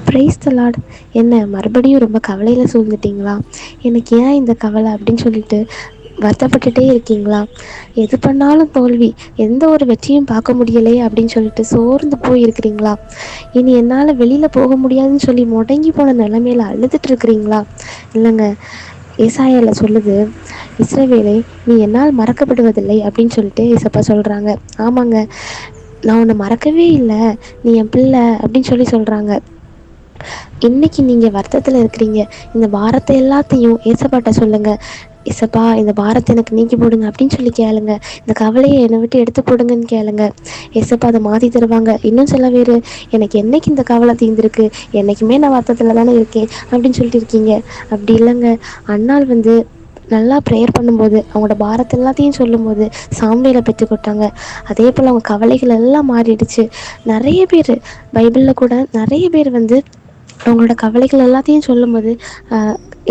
Praise the Lord. என்ன மறுபடியும் ரொம்ப கவலையில் சூழ்ந்துட்டீங்களா? எனக்கு ஏன் இந்த கவலை அப்படின்னு சொல்லிட்டு வருத்தப்பட்டுட்டே இருக்கீங்களா? எது பண்ணாலும் தோல்வி, எந்த ஒரு வெற்றியும் பார்க்க முடியலையே அப்படின்னு சொல்லிட்டு சோர்ந்து போய் இருக்கிறீங்களா? இனி என்னால் வெளியில் போக முடியாதுன்னு சொல்லி முடங்கி போன நிலைமையில அழுதுட்டு இருக்கிறீங்களா? இல்லைங்க, ஏசாயால சொல்லுது, இஸ்ரவேலே நீ என்னால் மறக்கப்படுவதில்லை அப்படின்னு சொல்லிட்டு ஏசப்பா சொல்கிறாங்க. ஆமாங்க, நான் உன்னை மறக்கவே இல்லை, நீ என் பிள்ளை அப்படின்னு சொல்லி சொல்கிறாங்க. இன்னைக்கு நீங்கள் வருத்தத்தில் இருக்கிறீங்க. இந்த பாரத்தை எல்லாத்தையும் ஏசப்பாட்ட சொல்லுங்கள். ஏசப்பா, இந்த பாரத்தை எனக்கு நீக்கி போடுங்க அப்படின்னு சொல்லி கேளுங்க. இந்த கவலையை என்னை விட்டு எடுத்து போடுங்கன்னு கேளுங்க. ஏசப்பா அதை மாற்றி தருவாங்க. இன்னும் சில பேர், எனக்கு என்னைக்கு இந்த கவலை தீர்ந்துருக்கு, என்றைக்குமே நான் வருத்தத்தில் தானே இருக்கேன் அப்படின்னு சொல்லிட்டு இருக்கீங்க. அப்படி இல்லைங்க, அன்னாள் நல்லா ப்ரேயர் பண்ணும்போது, அவங்களோட பாரத்தை எல்லாத்தையும் சொல்லும்போது சாமுவேலை பெற்றுக்கொட்டாங்க. அதே போல் அவங்க கவலைகள் எல்லாம் மாறிடுச்சு. நிறைய பேர் பைபிளில் கூட நிறைய பேர் அவங்களோட கவலைகள் எல்லாத்தையும் சொல்லும்போது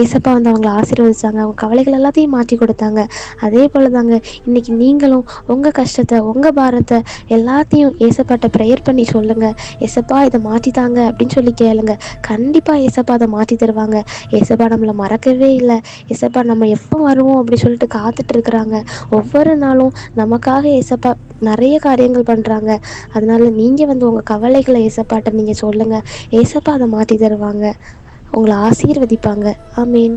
ஏசப்பா அவங்கள ஆசீர்வதிச்சாங்க. அவங்க கவலைகள் எல்லாத்தையும் மாற்றி கொடுத்தாங்க. அதே போல் தாங்க இன்றைக்கி நீங்களும் உங்கள் கஷ்டத்தை, உங்கள் பாரத்தை எல்லாத்தையும் ஏசப்பாட்ட ப்ரேயர் பண்ணி சொல்லுங்கள். ஏசப்பா இதை மாற்றித்தாங்க அப்படின்னு சொல்லி கேளுங்க. கண்டிப்பாக ஏசப்பா அதை மாற்றி தருவாங்க. ஏசப்பா நம்மளை மறக்கவே இல்லை. ஏசப்பா நம்ம எப்போ வருவோம் அப்படி சொல்லிட்டு காத்துட்ருக்குறாங்க. ஒவ்வொரு நாளும் நமக்காக ஏசப்பா நிறைய காரியங்கள் பண்ணுறாங்க. அதனால் நீங்கள் உங்கள் கவலைகளை ஏசப்பாட்ட நீங்கள் சொல்லுங்கள். ஏசப்பா அதை மாற்றி தருவாங்க. உங்களை ஆசீர்வதிப்பாங்க. ஆமீன்.